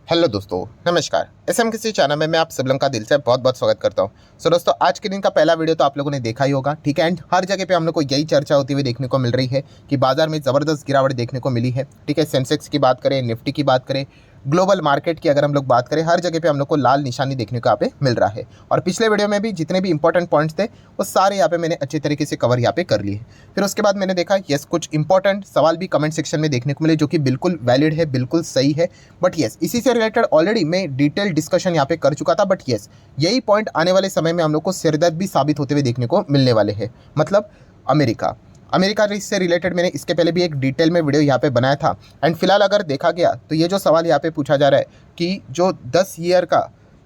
Hello दोस्तों, नमस्कार। SM किसी चैनल में मैं आप सब लोगों का दिल से बहुत बहुत स्वागत करता हूं। सो दोस्तों, आज के दिन का पहला वीडियो तो आप लोगों ने देखा ही होगा, ठीक है। एंड हर जगह पे हम लोग को यही चर्चा होती हुई देखने को मिल रही है कि बाजार में ज़बरदस्त गिरावट देखने को मिली है, ठीक है। सेंसेक्स की बात करें, निफ्टी की बात करें, ग्लोबल मार्केट की अगर हम लोग बात करें, हर जगह पे हम लोग को लाल निशानी देखने को यहाँ पे मिल रहा है। और पिछले वीडियो में भी जितने भी इंपॉर्टेंट पॉइंट्स थे वो सारे यहाँ पे मैंने अच्छे तरीके से कवर यहाँ पे कर लिए। फिर उसके बाद मैंने देखा यस, कुछ इंपॉर्टेंट सवाल भी कमेंट सेक्शन में देखने को मिले जो कि बिल्कुल वैलिड है, बिल्कुल सही है। बट यस, इसी से रिलेटेड ऑलरेडी मैं डिटेल डिस्कशन यहाँ पे कर चुका था। बट यस, यही पॉइंट आने वाले समय में हम लोग को सिरदर्द भी साबित होते हुए देखने को मिलने वाले हैं। मतलब अमेरिका अमेरिका से रिलेटेड मैंने इसके पहले भी एक डिटेल में वीडियो यहाँ पे बनाया था। एंड फिलहाल अगर देखा गया तो ये जो सवाल यहाँ पे पूछा जा रहा है कि जो 10 ईयर का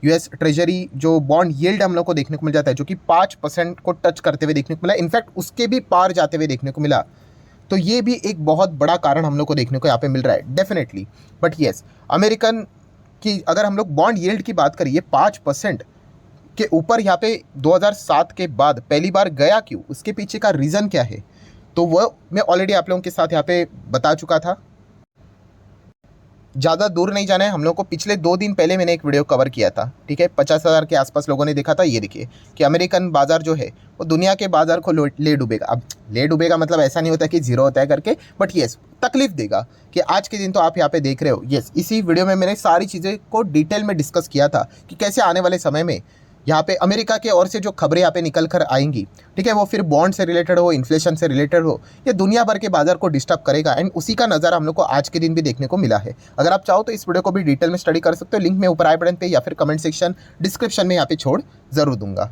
यूएस ट्रेजरी जो बॉन्ड यील्ड हम लोग को देखने को मिल जाता है, जो कि 5% को टच करते हुए देखने को मिला, इनफैक्ट उसके भी पार जाते हुए देखने को मिला, तो ये भी एक बहुत बड़ा कारण हम लोग को देखने को यहाँ पे मिल रहा है डेफिनेटली। बट येस, अमेरिकन की अगर हम लोग बॉन्ड यील्ड की बात करिए, 5% के ऊपर यहाँ पे 2007 के बाद पहली बार गया क्यों, उसके पीछे का रीज़न क्या है, तो वह मैं ऑलरेडी आप लोगों के साथ यहाँ पे बता चुका था। ज़्यादा दूर नहीं जाना है हम लोग को, पिछले 2 दिन पहले मैंने एक वीडियो कवर किया था, ठीक है। 50,000 के आसपास लोगों ने देखा था। ये देखिए कि अमेरिकन बाजार जो है वो दुनिया के बाजार को ले डूबेगा। अब ले डूबेगा मतलब ऐसा नहीं होता कि जीरो होता है करके, बट येस, तकलीफ देगा कि आज के दिन तो आप यहाँ पे देख रहे हो। येस, इसी वीडियो में मैंने सारी चीज़ें को डिटेल में डिस्कस किया था कि कैसे आने वाले समय में यहाँ पे अमेरिका के ओर से जो खबरें यहाँ पे निकल कर आएंगी, ठीक है, वो फिर बॉन्ड से रिलेटेड हो, इन्फ्लेशन से रिलेटेड हो, ये दुनिया भर के बाजार को डिस्टर्ब करेगा। एंड उसी का नज़ारा हम लोग को आज के दिन भी देखने को मिला है। अगर आप चाहो तो इस वीडियो को भी डिटेल में स्टडी कर सकते हो। लिंक मैं ऊपर आई बटन पे या फिर कमेंट सेक्शन डिस्क्रिप्शन में यहाँ पे छोड़ जरूर दूंगा,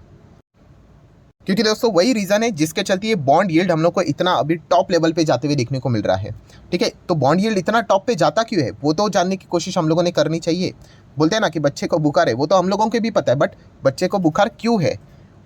क्योंकि दोस्तों वही रीज़न है जिसके चलते ये बॉन्ड यील्ड हम लोग को इतना अभी टॉप लेवल पे जाते हुए देखने को मिल रहा है, ठीक है। तो बॉन्ड यील्ड इतना टॉप पे जाता क्यों है, वो तो जानने की कोशिश हम लोगों ने करनी चाहिए। बोलते हैं ना कि बच्चे को बुखार है, वो तो हम लोगों के भी पता है, बट बच्चे को बुखार क्यों है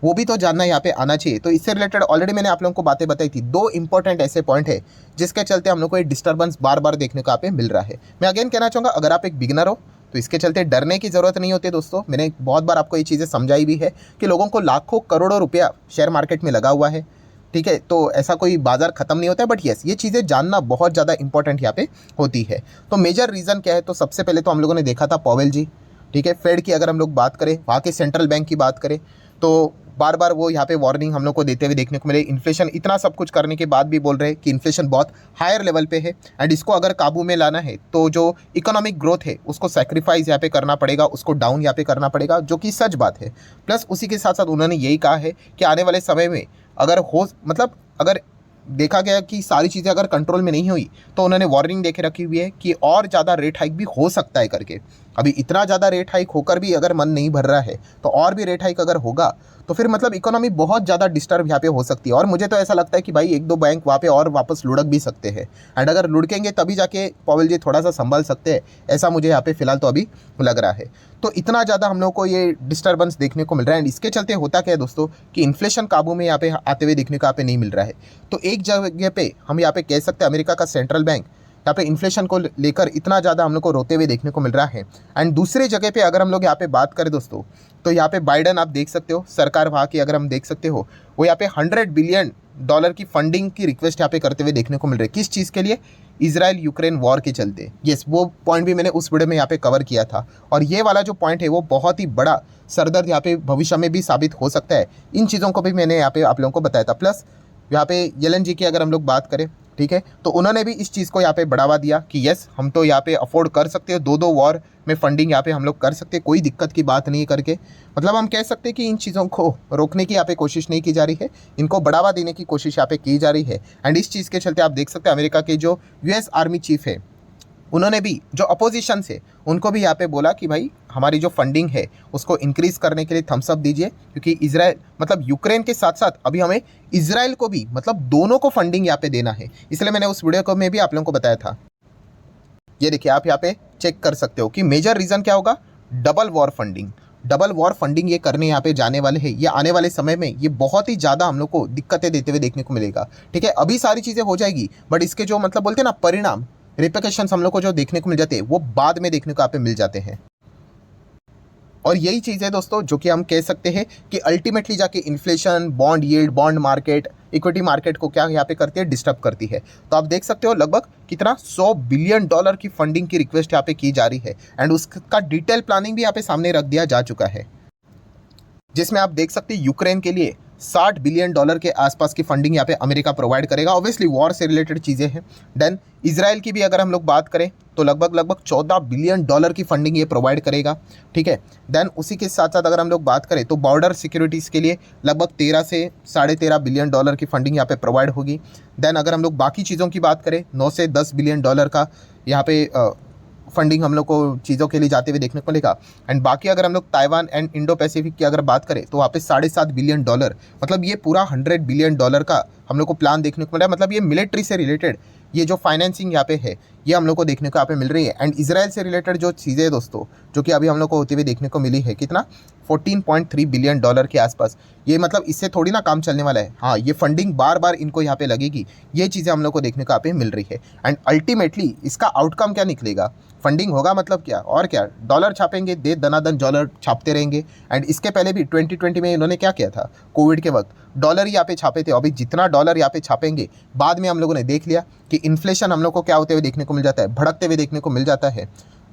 वो भी तो जानना यहाँ पे आना चाहिए। तो इससे रिलेटेड ऑलरेडी मैंने आप लोगों को बातें बताई थी। 2 इंपॉर्टेंट ऐसे पॉइंट है जिसके चलते हम लोग को ये डिस्टर्बेंस बार बार देखने को यहाँ पे मिल रहा है। मैं अगेन कहना चाहूँगा, अगर आप एक बिगिनर हो तो इसके चलते डरने की ज़रूरत नहीं होती दोस्तों। मैंने बहुत बार आपको ये चीज़ें समझाई भी है कि लोगों को लाखों करोड़ों रुपया शेयर मार्केट में लगा हुआ है, ठीक है। तो ऐसा कोई बाजार ख़त्म नहीं होता है। बट येस, ये चीज़ें जानना बहुत ज़्यादा इंपॉर्टेंट यहाँ पे होती है। तो मेजर रीज़न क्या है, तो सबसे पहले तो हम लोगों ने देखा था पॉवेल जी, ठीक है। फेड की अगर हम लोग बात करें, वहाँ के सेंट्रल बैंक की बात करें, तो बार बार वो यहाँ पे वार्निंग हम लोग को देते हुए देखने को मिले। इन्फ्लेशन इतना सब कुछ करने के बाद भी बोल रहे हैं कि इन्फ्लेशन बहुत हायर लेवल पे है एंड इसको अगर काबू में लाना है तो जो इकोनॉमिक ग्रोथ है उसको सेक्रीफाइस यहाँ पे करना पड़ेगा, उसको डाउन यहाँ पे करना पड़ेगा, जो कि सच बात है। प्लस उसी के साथ साथ उन्होंने यही कहा है कि आने वाले समय में अगर हो, मतलब अगर देखा गया कि सारी चीज़ें अगर कंट्रोल में नहीं हुई तो उन्होंने वार्निंग देके रखी हुई है कि और ज़्यादा रेट हाइक भी हो सकता है करके। अभी इतना ज़्यादा रेट हाइक होकर भी अगर मन नहीं भर रहा है तो और भी रेट हाइक अगर होगा तो फिर मतलब इकोनॉमी बहुत ज़्यादा डिस्टर्ब यहाँ पे हो सकती है। और मुझे तो ऐसा लगता है कि भाई 1-2 बैंक वहाँ पे और वापस लुढ़क भी सकते हैं। एंड अगर लुढ़केंगे तभी जाके पॉवेल जी थोड़ा सा संभल सकते हैं, ऐसा मुझे यहाँ पे फिलहाल तो अभी लग रहा है। तो इतना ज़्यादा हम लोग को ये डिस्टर्बेंस देखने को मिल रहा है। एंड इसके चलते होता क्या है दोस्तों कि इन्फ्लेशन काबू में यहाँ पे आते हुए देखने को यहाँ पे नहीं मिल रहा है। तो एक जगह पे हम यहाँ पे कह सकते हैं अमेरिका का सेंट्रल बैंक यहाँ पे इन्फ्लेशन को लेकर इतना ज़्यादा हम लोग को रोते हुए देखने को मिल रहा है। एंड दूसरे जगह पे अगर हम लोग यहाँ पे बात करें दोस्तों, तो यहाँ पे बाइडन आप देख सकते हो, सरकार वहाँ की अगर हम देख सकते हो, वो यहाँ पे $100 बिलियन की फंडिंग की रिक्वेस्ट यहाँ पे करते हुए देखने को मिल रही है। किस चीज़ के लिए? इजराइल यूक्रेन वॉर के चलते। येस, वो पॉइंट भी मैंने उस वीडियो में यहाँ पे कवर किया था। और ये वाला जो पॉइंट है वो बहुत ही बड़ा सरदर्द यहाँ पे भविष्य में भी साबित हो सकता है। इन चीज़ों को भी मैंने यहाँ पे आप लोगों को बताया था। प्लस यहाँ पे येलन जी की अगर हम लोग बात करें, ठीक है, तो उन्होंने भी इस चीज़ को यहाँ पे बढ़ावा दिया कि यस, हम तो यहाँ पे अफोर्ड कर सकते हैं, 2-2 वॉर में फंडिंग यहाँ पे हम लोग कर सकते हैं, कोई दिक्कत की बात नहीं करके। मतलब हम कह सकते हैं कि इन चीज़ों को रोकने की यहाँ पे कोशिश नहीं की जा रही है, इनको बढ़ावा देने की कोशिश यहाँ पे की जा रही है। एंड इस चीज़ के चलते आप देख सकते हैं अमेरिका के जो यूएस आर्मी चीफ है, उन्होंने भी जो अपोजिशन से उनको भी यहाँ पे बोला कि भाई हमारी जो फंडिंग है उसको इंक्रीज़ करने के लिए थम्स अप दीजिए, क्योंकि इजराइल मतलब यूक्रेन के साथ साथ अभी हमें इजराइल को भी मतलब दोनों को फंडिंग यहाँ पे देना है। इसलिए मैंने उस वीडियो को में भी आप लोगों को बताया था। ये देखिए, आप यहाँ पे चेक कर सकते हो कि मेजर रीज़न क्या होगा, डबल वॉर फंडिंग ये करने यहाँ पे जाने वाले हैं। ये आने वाले समय में ये बहुत ही ज़्यादा हम लोग को दिक्कतें देते हुए देखने को मिलेगा, ठीक है। अभी सारी चीज़ें हो जाएगी बट इसके जो मतलब बोलते हैं ना परिणाम, रिperकशंस हम लोग को जो देखने को मिल जाते हैं वो बाद में देखने को यहाँ पे मिल जाते हैं। और यही चीज़ है दोस्तों जो कि हम कह सकते हैं कि अल्टीमेटली जाके inflation, bond yield, bond market, equity market को क्या यहाँ पे करती है, डिस्टर्ब करती है। तो आप देख सकते हो लगभग कितना $100 बिलियन की फंडिंग की रिक्वेस्ट यहाँ पे की जा रही है एंड उसका डिटेल प्लानिंग भी यहाँ पे सामने रख दिया जा चुका है, जिसमें आप देख सकते हैं यूक्रेन के लिए $60 बिलियन के आसपास की फंडिंग यहाँ पे अमेरिका प्रोवाइड करेगा। ऑब्वियसली वॉर से रिलेटेड चीज़ें हैं। देन इजराइल की भी अगर हम लोग बात करें तो लगभग $14 बिलियन की फंडिंग ये प्रोवाइड करेगा, ठीक है। देन उसी के साथ साथ अगर हम लोग बात करें तो बॉर्डर सिक्योरिटीज़ के लिए लगभग 13 से $13.5 बिलियन की फंडिंग यहाँ पे प्रोवाइड होगी। देन अगर हम लोग बाकी चीज़ों की बात करें 9 से $10 बिलियन का यहाँ पे फंडिंग हम लोग को चीज़ों के लिए जाते हुए देखने को मिलेगा। एंड बाकी अगर हम लोग ताइवान एंड इंडो पैसिफिक की अगर बात करें तो वहाँ पे $7.5 बिलियन, मतलब ये पूरा $100 बिलियन का हम लोग को प्लान देखने को मिला है। मतलब ये मिलिट्री से रिलेटेड ये जो फाइनेंसिंग यहाँ पे है ये हम लोग को देखने को यहाँ पे मिल रही है। एंड इजराइल से रिलेटेड जो चीज़ें दोस्तों जो कि अभी हम लोग को होते हुए देखने को मिली है कितना $14.3 बिलियन के आसपास, ये मतलब इससे थोड़ी ना काम चलने वाला है। हाँ, ये फंडिंग बार बार इनको यहाँ पे लगेगी, ये चीज़ें हम लोग को देखने को यहाँ पे मिल रही है। एंड अल्टीमेटली इसका आउटकम क्या निकलेगा, फंडिंग होगा मतलब क्या और क्या, डॉलर छापेंगे, दे दनादन डॉलर छापते रहेंगे। एंड इसके पहले भी 2020 में इन्होंने क्या किया था, कोविड के वक्त डॉलर यहाँ पे छापे थे। अभी जितना डॉलर यहाँ पे छापेंगे बाद में हम लोगों ने देख लिया कि इन्फ्लेशन हम लोग को क्या होते हुए देखने को मिल जाता है, भड़कते हुए देखने को मिल जाता है।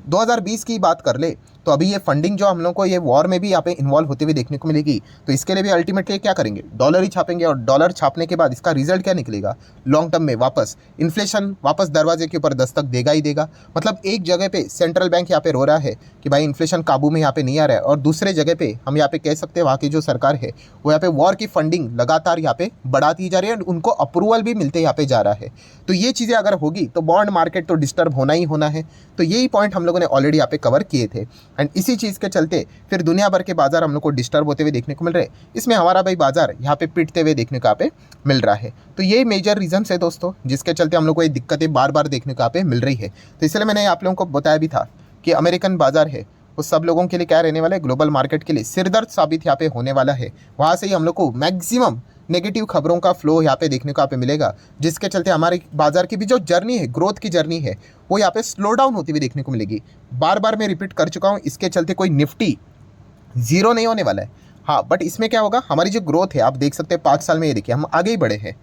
2020 की बात कर ले तो अभी ये फंडिंग जो हम लोग को ये वॉर में भी यहाँ पे इन्वॉल्व होते हुए देखने को मिलेगी, तो इसके लिए भी अल्टीमेटली क्या करेंगे, डॉलर ही छापेंगे। और डॉलर छापने के बाद इसका रिजल्ट क्या निकलेगा, लॉन्ग टर्म में वापस इन्फ्लेशन वापस दरवाजे के ऊपर दस्तक देगा ही देगा। मतलब एक जगह पे सेंट्रल बैंक यहाँ पे रो रहा है कि भाई इन्फ्लेशन काबू में यहाँ पे नहीं आ रहा है, और दूसरे जगह पे हम यहाँ पे कह सकते हैं वहाँ की जो सरकार है वो यहाँ पे वॉर की फंडिंग लगातार यहाँ पे बढ़ाती जा रही है, उनको अप्रूवल भी मिलते यहाँ पे जा रहा है। तो ये चीज़ें अगर होगी तो बॉन्ड मार्केट तो डिस्टर्ब होना ही होना है। तो यही पॉइंट हम लोगों ने ऑलरेडी यहाँ पे कवर किए थे। एंड इसी चीज़ के चलते फिर दुनिया भर के बाजार हम लोग को डिस्टर्ब होते हुए देखने को मिल रहे हैं। इसमें हमारा भाई बाजार यहाँ पे पिटते हुए देखने को यहाँ पे मिल रहा है। तो ये मेजर रीजन है दोस्तों जिसके चलते हम लोग को ये दिक्कतें बार बार देखने को यहाँ पे मिल रही है। तो इसलिए मैंने आप लोगों को बताया भी था कि अमेरिकन बाजार है वो सब लोगों के लिए क्या रहने वाला है, ग्लोबल मार्केट के लिए सिरदर्द साबित यहाँ पे होने वाला है। वहाँ से ही हम लोग को मैक्सिमम नेगेटिव खबरों का फ्लो यहाँ पे देखने को यहाँ पे मिलेगा, जिसके चलते हमारे बाजार की भी जो जर्नी है, ग्रोथ की जर्नी है, वो यहाँ पे स्लो डाउन होती हुई देखने को मिलेगी। बार बार मैं रिपीट कर चुका हूँ, इसके चलते कोई निफ्टी जीरो नहीं होने वाला है। हाँ, बट इसमें क्या होगा, हमारी जो ग्रोथ है आप देख सकते हैं 5 साल में, ये देखिए हम आगे ही बढ़े हैं,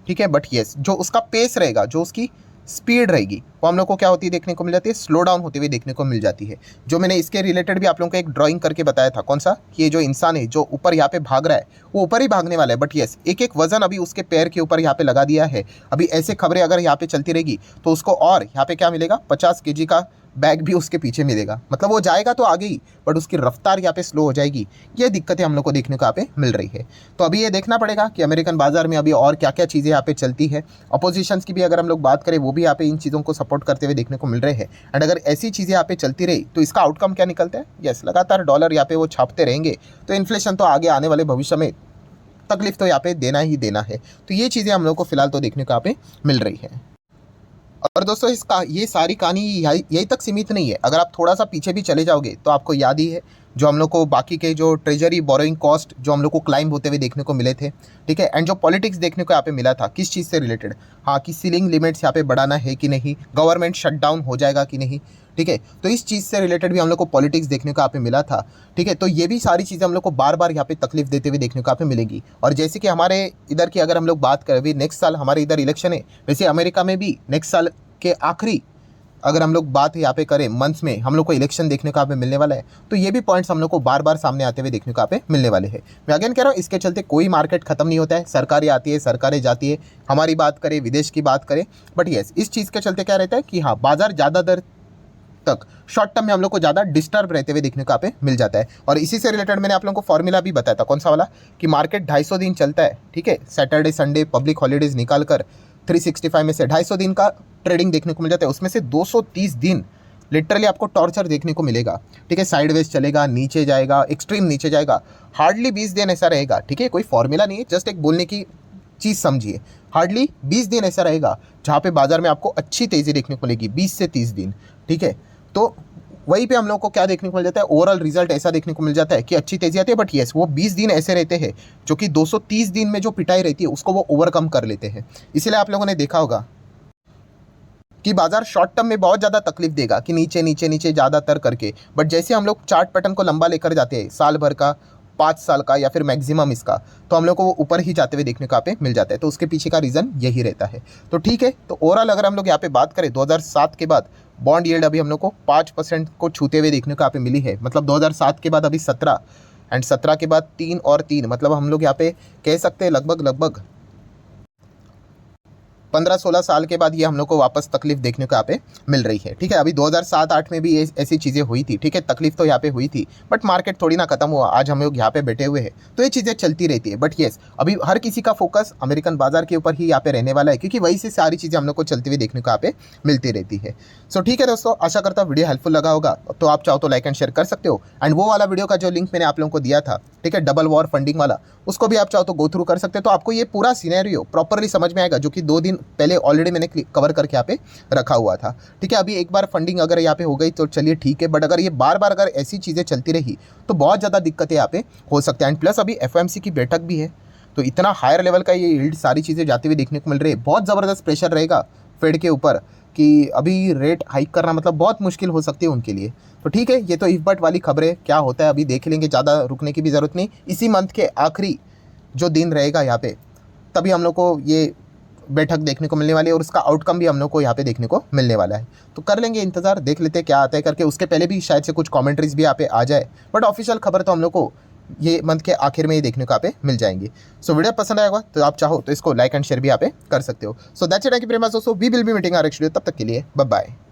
ठीक है। बट येस, जो उसका पेस रहेगा, जो उसकी स्पीड रहेगी, वो हम लोग को क्या होती है देखने को मिल जाती है, स्लो डाउन होते हुए देखने को मिल जाती है। जो मैंने इसके रिलेटेड भी आप लोगों को एक ड्राइंग करके बताया था, कौन सा, कि ये जो इंसान है जो ऊपर यहाँ पे भाग रहा है वो ऊपर ही भागने वाला है। बट येस, एक एक वजन अभी उसके पैर के ऊपर यहाँ पे लगा दिया है। अभी ऐसे खबरें अगर यहाँ पे चलती रहेगी तो उसको और यहाँ पे क्या मिलेगा, 50 kg का बैग भी उसके पीछे मिलेगा। मतलब वो जाएगा तो आगे ही, बट उसकी रफ्तार यहाँ पे स्लो हो जाएगी। ये दिक्कतें हम लोग को देखने को यहाँ पे मिल रही है। तो अभी ये देखना पड़ेगा कि अमेरिकन बाजार में अभी और क्या क्या चीज़ें यहाँ पे चलती है। अपोजिशंस की भी अगर हम लोग बात करें वो भी यहाँ पे इन चीज़ों को सपोर्ट करते हुए देखने को मिल रहे हैं। एंड अगर ऐसी चीज़ें यहाँ पे चलती रही तो इसका आउटकम क्या निकलता है, यस, लगातार डॉलर यहाँ पे वो छापते रहेंगे तो इन्फ्लेशन तो आगे आने वाले भविष्य में तकलीफ तो यहाँ पे देना ही देना है। तो ये चीज़ें हम लोग को फिलहाल तो देखने को यहाँ पे मिल रही है। और दोस्तों इसका ये सारी कहानी यही तक सीमित नहीं है। अगर आप थोड़ा सा पीछे भी चले जाओगे तो आपको याद ही है जो हम लोग को बाकी के जो ट्रेजरी बोरोइंग कॉस्ट जो हम लोग को क्लाइंब होते हुए देखने को मिले थे, ठीक है। एंड जो पॉलिटिक्स देखने को यहाँ पे मिला था किस चीज़ से रिलेटेड, हाँ, कि सीलिंग लिमिट्स यहाँ पे बढ़ाना है कि नहीं, गवर्नमेंट शटडाउन हो जाएगा कि नहीं, ठीक है। तो इस चीज़ से रिलेटेड भी हम लोग को पॉलिटिक्स देखने को यहाँ पे मिला था, ठीक है। तो ये भी सारी चीज़ें हम लोग को बार बार यहाँ पे तकलीफ देते हुए देखने को यहाँ पे मिलेगी। और जैसे कि हमारे इधर की अगर हम लोग बात करें, अभी नेक्स्ट साल हमारे इधर इलेक्शन है, वैसे अमेरिका में भी नेक्स्ट साल के आखिरी अगर हम लोग बात यहाँ पे करें मंथ्स में हम लोग को इलेक्शन देखने को यहाँ पे मिलने वाला है। तो ये भी पॉइंट्स हम लोग को बार बार सामने आते हुए देखने को यहाँ पे मिलने वाले हैं। मैं अगेन कह रहा हूँ, इसके चलते कोई मार्केट खत्म नहीं होता है, सरकारें आती है, सरकारें जाती है, हमारी बात करें, विदेश की बात करें। बट येस, इस चीज़ के चलते क्या रहता है कि हाँ, बाजार ज़्यादा देर तक शॉर्ट टर्म में हम लोग को ज़्यादा डिस्टर्ब रहते हुए देखने को यहाँ पे मिल जाता है। और इसी से रिलेटेड मैंने आप लोगों को फॉर्मूला भी बताया था, कौन सा वाला, कि मार्केट 250 दिन चलता है, ठीक है। सैटरडे संडे पब्लिक हॉलीडेज निकाल कर 365 में से 250 दिन का ट्रेडिंग देखने को मिल जाता है। उसमें से 230 दिन लिटरली आपको टॉर्चर देखने को मिलेगा, ठीक है। साइडवेज चलेगा, नीचे जाएगा, एक्सट्रीम नीचे जाएगा, हार्डली 20 दिन ऐसा रहेगा, ठीक है। कोई फॉर्मूला नहीं है, जस्ट एक बोलने की चीज़ समझिए। हार्डली 20 दिन ऐसा रहेगा जहाँ पे बाजार में आपको अच्छी तेज़ी देखने को मिलेगी, 20 से 30 दिन, ठीक है। तो वहीं पे हम लोग को क्या देखने को मिल जाता है, ओवरऑल रिजल्ट ऐसा देखने को मिल जाता है कि अच्छी तेजी आती है। बट येस, वो 20 दिन ऐसे रहते हैं जो कि 230 दिन में जो पिटाई रहती है उसको वो ओवरकम कर लेते हैं। इसीलिए आप लोगों ने देखा होगा कि बाजार शॉर्ट टर्म में बहुत ज़्यादा तकलीफ देगा कि नीचे नीचे नीचे ज़्यादातर करके, बट जैसे हम लोग चार्ट पैटर्न को लंबा लेकर जाते हैं, साल भर का 5 साल का या फिर मैक्सिमम इसका, तो हम लोग को वो ऊपर ही जाते हुए देखने को यहाँ पे मिल जाता है। तो उसके पीछे का रीज़न यही रहता है। तो ठीक है, तो ओवरऑल अगर हम लोग यहाँ पे बात करें 2007 के बाद बॉन्ड यील्ड अभी हम लोग को 5% को छूते हुए देखने को यहाँ पे मिली है। मतलब 2007 के बाद अभी 17 एंड 17 के बाद 3 और 3, मतलब हम लोग यहाँ पे कह सकते हैं लगभग 15-16 साल के बाद ये हम लोग को वापस तकलीफ देखने को यहाँ पे मिल रही है। ठीक है, अभी 2007-8 में भी ऐसी चीज़ें हुई थी। ठीक है, तकलीफ तो यहाँ पे हुई थी, बट मार्केट थोड़ी ना खत्म हुआ। आज हम लोग यहाँ पे बैठे हुए हैं, तो ये चीज़ें चलती रहती है। बट येस, अभी हर किसी का फोकस अमेरिकन बाजार के ऊपर ही यहाँ पे रहने वाला है, क्योंकि वही से सारी चीज़ें हम लोग को चलती हुई देखने को यहाँ पे मिलती रहती है। सो ठीक है दोस्तों, आशा करता हूँ वीडियो हेल्पफुल लगा होगा। तो आप चाहो तो लाइक एंड शेयर कर सकते हो। एंड वो वाला वीडियो का जो लिंक मैंने आप लोगों को दिया था, ठीक है, डबल वॉर फंडिंग वाला, उसको भी आप चाहो तो गो थ्रू कर सकते हो। तो आपको ये पूरा सिनेरियो प्रॉपरली समझ में आएगा, जो कि 2 दिन पहले ऑलरेडी मैंने कवर करके यहाँ पे रखा हुआ था। ठीक है, अभी एक बार फंडिंग अगर यहाँ पे हो गई तो चलिए ठीक है, बट अगर ये बार बार अगर ऐसी चीज़ें चलती रही तो बहुत ज़्यादा दिक्कतें यहाँ पे हो सकते हैं। एंड प्लस अभी एफओएमसी की बैठक भी है, तो इतना हायर लेवल का ये यील्ड सारी चीज़ें जाती हुई देखने को मिल रही है। बहुत ज़बरदस्त प्रेशर रहेगा फेड के ऊपर कि अभी रेट हाइक करना मतलब बहुत मुश्किल हो सकती है उनके लिए। तो ठीक है, ये तो इफ बट वाली खबरें, क्या होता है अभी देख लेंगे, ज़्यादा रुकने की भी ज़रूरत नहीं। इसी मंथ के आखिरी जो दिन रहेगा यहाँ पे, तभी हम लोग को ये बैठक देखने को मिलने वाली है और उसका आउटकम भी हम लोग को यहाँ पे देखने को मिलने वाला है। तो कर लेंगे इंतज़ार, देख लेते हैं क्या आता है करके। उसके पहले भी शायद से कुछ कमेंट्रीज भी यहाँ पे आ जाए, बट ऑफिशियल खबर तो हम लोग को ये मंथ के आखिर में ही देखने को यहाँ पे मिल जाएंगे। सो वीडियो पसंद आएगा तो आप चाहो तो इसको लाइक एंड शेयर भी यहाँ पे कर सकते हो। So that's it, thank you very much दोस्तों, we will be meeting our next video. तब तक के लिए बाय बाय।